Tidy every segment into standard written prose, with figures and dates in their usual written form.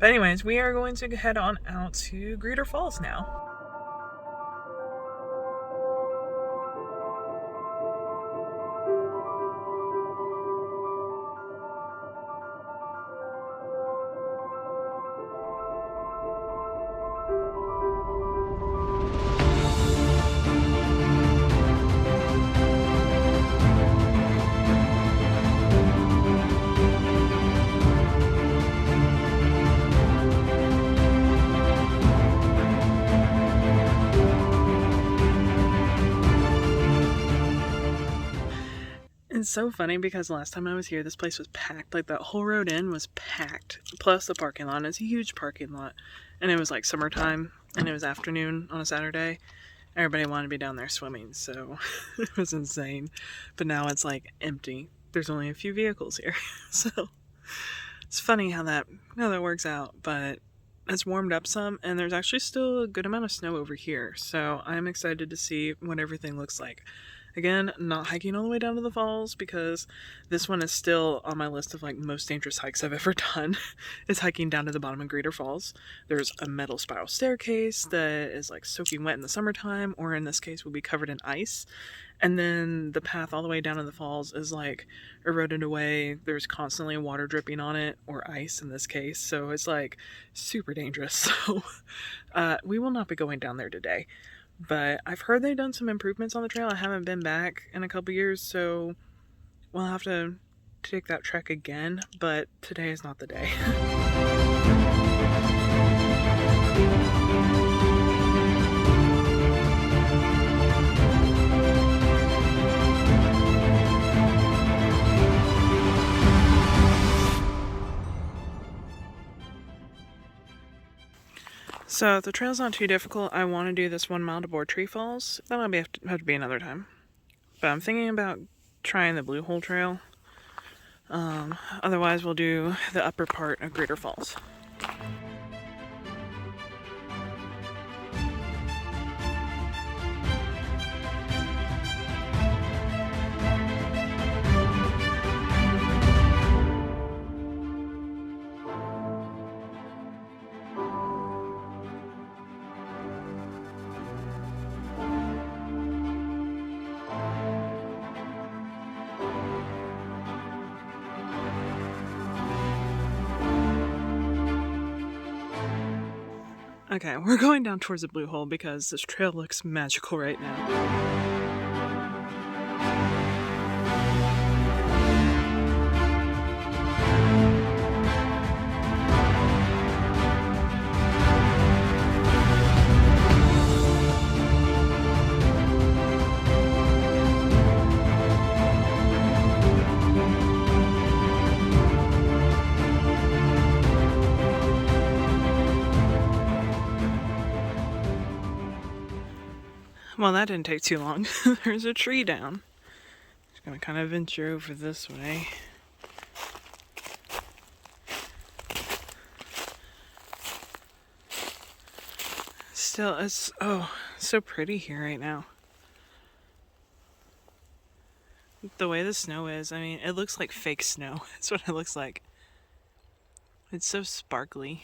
But anyways, we are going to head on out to Greeter Falls now. It's so funny because last time I was here, this place was packed. Like, that whole road in was packed. Plus the parking lot. It's a huge parking lot. And it was like summertime, and it was afternoon on a Saturday. Everybody wanted to be down there swimming, so it was insane. But now it's like empty. There's only a few vehicles here. So it's funny how that works out. But it's warmed up some, and there's actually still a good amount of snow over here. So I'm excited to see what everything looks like. Again, not hiking all the way down to the falls because this one is still on my list of like most dangerous hikes I've ever done. Is hiking down to the bottom of Greeter Falls. There's a metal spiral staircase that is like soaking wet in the summertime, or in this case will be covered in ice. And then the path all the way down to the falls is like eroded away. There's constantly water dripping on it, or ice in this case. So it's like super dangerous. So we will not be going down there today. But I've heard they've done some improvements on the trail. I haven't been back in a couple years, so we'll have to take that trek again. But today is not the day. So if the trail's not too difficult, I want to do this 1 mile to Board Tree Falls. That'll have to be another time. But I'm thinking about trying the Blue Hole Trail. Otherwise, we'll do the upper part of Greeter Falls. Okay, we're going down towards the Blue Hole because this trail looks magical right now. Well, that didn't take too long. There's a tree down. Just gonna kind of venture over this way. Still, it's so pretty here right now. The way the snow is, I mean, it looks like fake snow. That's what it looks like. It's so sparkly.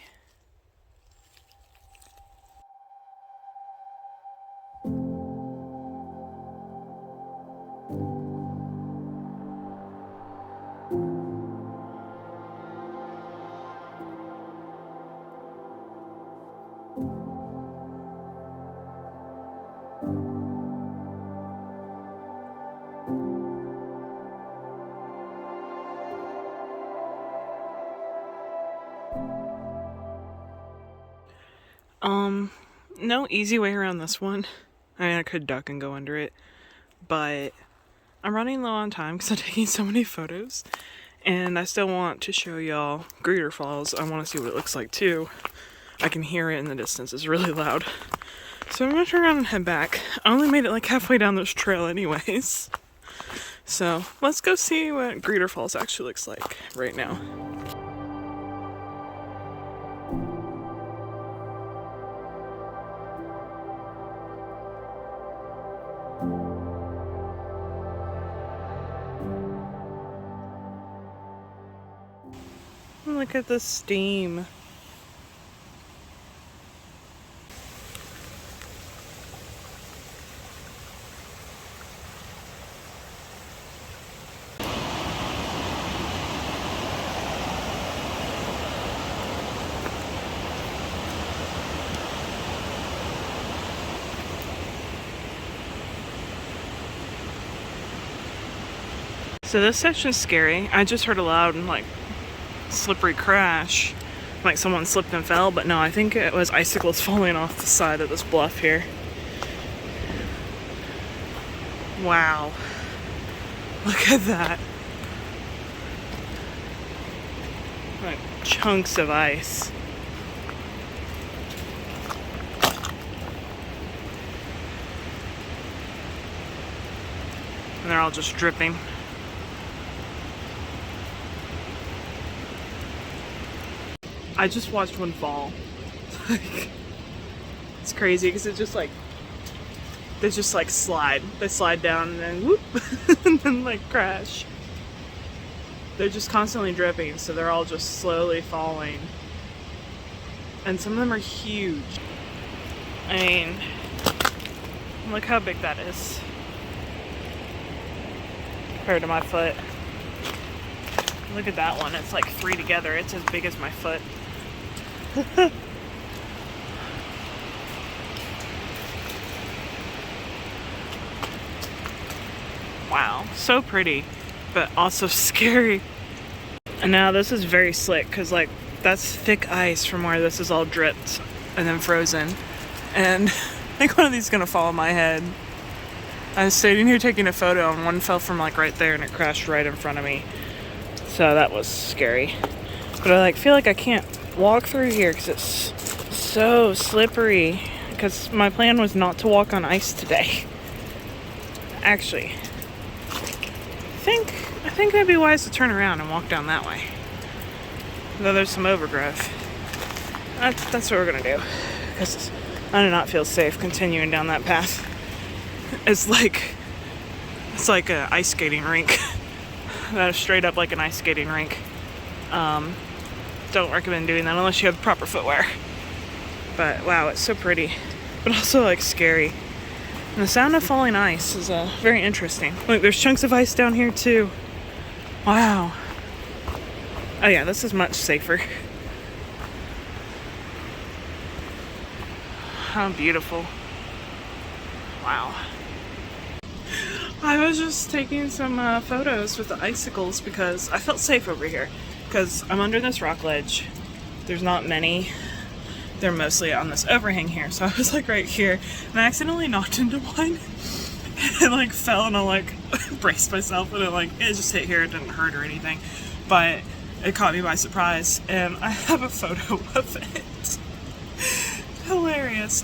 No easy way around this one. I mean, I could duck and go under it, but I'm running low on time because I'm taking so many photos, and I still want to show y'all Greeter Falls. I want to see what it looks like too. I can hear it in the distance. It's really loud. So I'm gonna turn around and head back. I only made it like halfway down this trail anyways. So let's go see what Greeter Falls actually looks like right now. Look at the steam. So this section's scary. I just heard a loud and like slippery crash, like someone slipped and fell, but no, I think it was icicles falling off the side of this bluff here. Wow. Look at that. Like chunks of ice. And they're all just dripping. I just watched one fall. It's crazy because it's just like, they just like slide. They slide down and then whoop, and then like crash. They're just constantly dripping, so they're all just slowly falling. And some of them are huge. I mean, look how big that is compared to my foot. Look at that one, it's like 3 together. It's as big as my foot. Wow, so pretty, but also scary. And now this is very slick because like that's thick ice from where this is all dripped and then frozen. And I think one of these is gonna fall on my head. I was sitting here taking a photo and one fell from like right there and it crashed right in front of me. So that was scary. But I like feel like I can't walk through here because it's so slippery. Because my plan was not to walk on ice today. Actually, I think it'd be wise to turn around and walk down that way. Though there's some overgrowth. That's what we're gonna do. Because I do not feel safe continuing down that path. It's like an ice skating rink. That is straight up like an ice skating rink. Don't recommend doing that unless you have proper footwear. But wow, it's so pretty, but also like scary. And the sound of falling ice is very interesting. Look, there's chunks of ice down here too. Wow. Oh yeah, this is much safer. How beautiful. Wow. I was just taking some photos with the icicles because I felt safe over here. Because I'm under this rock ledge. There's not many. They're mostly on this overhang here. So I was like right here. And I accidentally knocked into one. And like fell and I like braced myself. And it just hit here. It didn't hurt or anything. But it caught me by surprise. And I have a photo of it. Hilarious.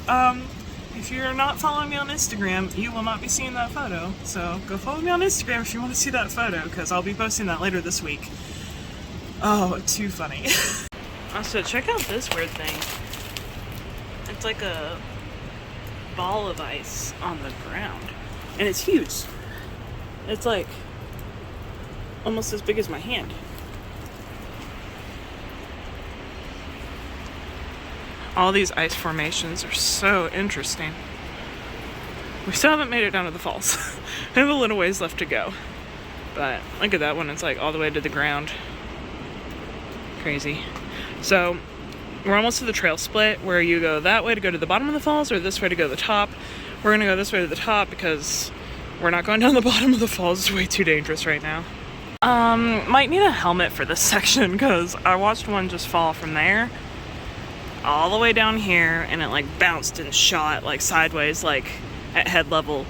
If you're not following me on Instagram, you will not be seeing that photo. So go follow me on Instagram if you want to see that photo, because I'll be posting that later this week. Oh, too funny. Also, check out this weird thing. It's like a ball of ice on the ground. And it's huge. It's like almost as big as my hand. All these ice formations are so interesting. We still haven't made it down to the falls. I have a little ways left to go. But look at that one, it's like all the way to the ground. Crazy. So we're almost to the trail split where you go that way to go to the bottom of the falls or this way to go to the top. We're gonna go this way to the top because we're not going down the bottom of the falls. It's way too dangerous right now. Might need a helmet for this section because I watched one just fall from there all the way down here and it like bounced and shot like sideways, like at head level,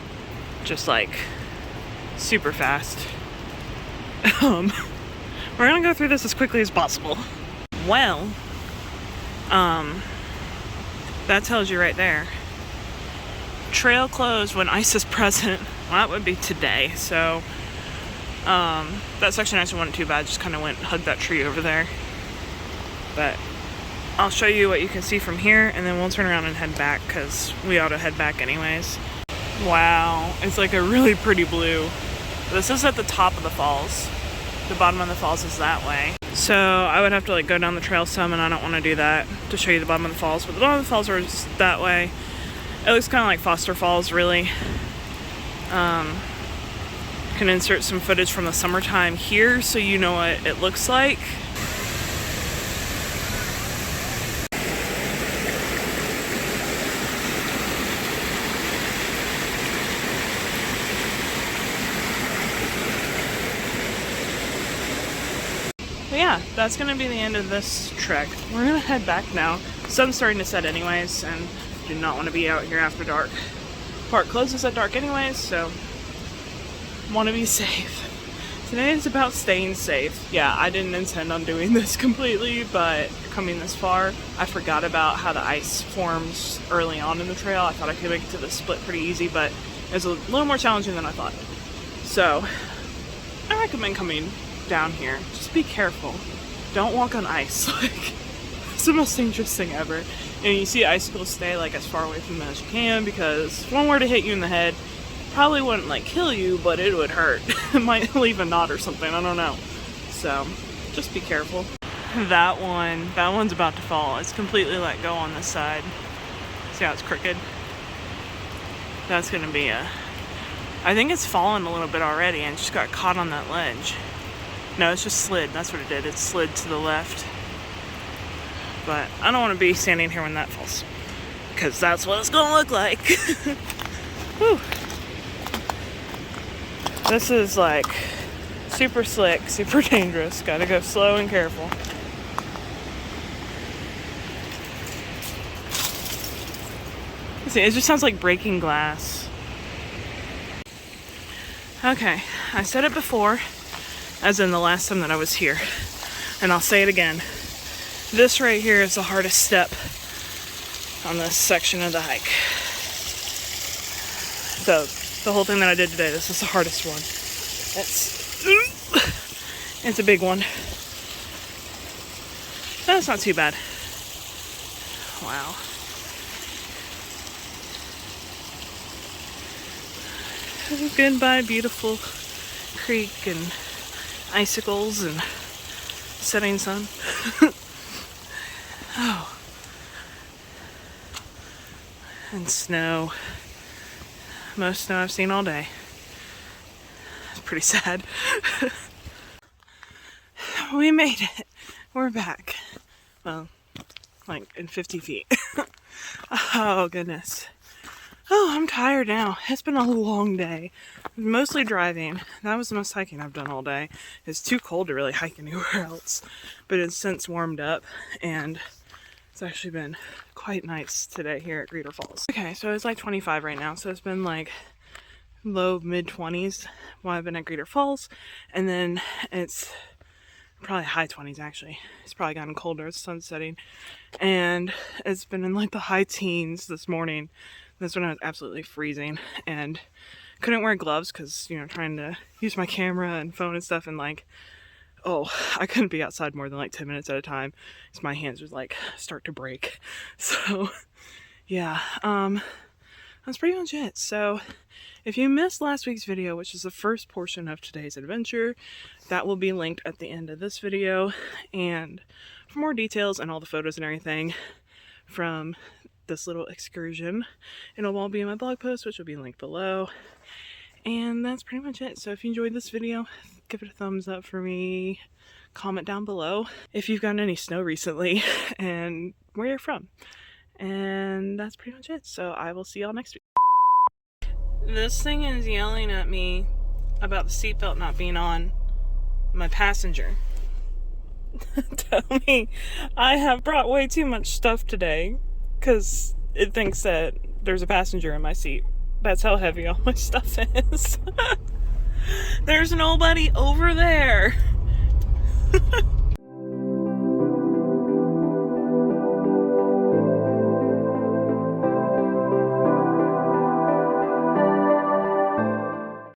just like super fast. We're gonna go through this as quickly as possible. Well, that tells you right there. Trail closed when ice is present. Well, that would be today. So that section actually wasn't too bad. Just kind of went and hugged that tree over there. But I'll show you what you can see from here, and then we'll turn around and head back because we ought to head back anyways. Wow, it's like a really pretty blue. This is at the top of the falls. The bottom of the falls is that way. So I would have to like go down the trail some, and I don't want to do that to show you the bottom of the falls. But the bottom of the falls are just that way. It looks kind of like Foster Falls, really. Can insert some footage from the summertime here so you know what it looks like. But yeah, that's gonna be the end of this trek. We're gonna head back now. Sun's starting to set anyways, and do not want to be out here after dark. Park closes at dark anyways, so want to be safe. Today is about staying safe. Yeah, I didn't intend on doing this completely, but coming this far, I forgot about how the ice forms early on in the trail. I thought I could make it to the split pretty easy, but it was a little more challenging than I thought. So, I recommend coming down here. Just be careful. Don't walk on ice. Like, it's the most dangerous thing ever. And you see icicles, stay like as far away from them as you can, because if one were to hit you in the head, probably wouldn't like kill you, but it would hurt. It might leave a knot or something, I don't know. So, just be careful. That one's about to fall. It's completely let go on this side. See how it's crooked? That's gonna be I think it's fallen a little bit already and just got caught on that ledge. No, it's just slid. That's what it did. It slid to the left. But I don't want to be standing here when that falls, because that's what it's gonna look like. Whew. This is like super slick, super dangerous. Gotta go slow and careful. See, it just sounds like breaking glass. Okay, I said it before, as in the last time that I was here, and I'll say it again. This right here is the hardest step on this section of the hike. So, the whole thing that I did today, this is the hardest one. It's a big one. That's not too bad. Wow. Goodbye, beautiful creek and icicles and setting sun. Oh. And snow. Most snow I've seen all day. It's pretty sad. We made it. We're back. Well, like in 50 feet. Oh, goodness. Oh, I'm tired now. It's been a long day. Mostly driving. That was the most hiking I've done all day. It's too cold to really hike anywhere else. But it's since warmed up, and it's actually been quite nice today here at Greeter Falls. Okay, so it's like 25 right now. So it's been like low mid-20s while I've been at Greeter Falls. And then it's probably high 20s actually. It's probably gotten colder. It's sun setting. And it's been in like the high teens this morning. This one I was absolutely freezing and couldn't wear gloves because, you know, trying to use my camera and phone and stuff, and like, oh, I couldn't be outside more than like 10 minutes at a time because my hands would like start to break. So yeah, that's pretty much it. So if you missed last week's video, which is the first portion of today's adventure, that will be linked at the end of this video. And for more details and all the photos and everything from this little excursion, it'll all be in my blog post, which will be linked below. And that's pretty much it. So if you enjoyed this video, give it a thumbs up for me. Comment down below if you've gotten any snow recently and where you're from. And that's pretty much it. So I will see y'all next week. This thing is yelling at me about the seatbelt not being on my passenger. Tell me I have brought way too much stuff today, because it thinks that there's a passenger in my seat. That's how heavy all my stuff is. There's nobody over there.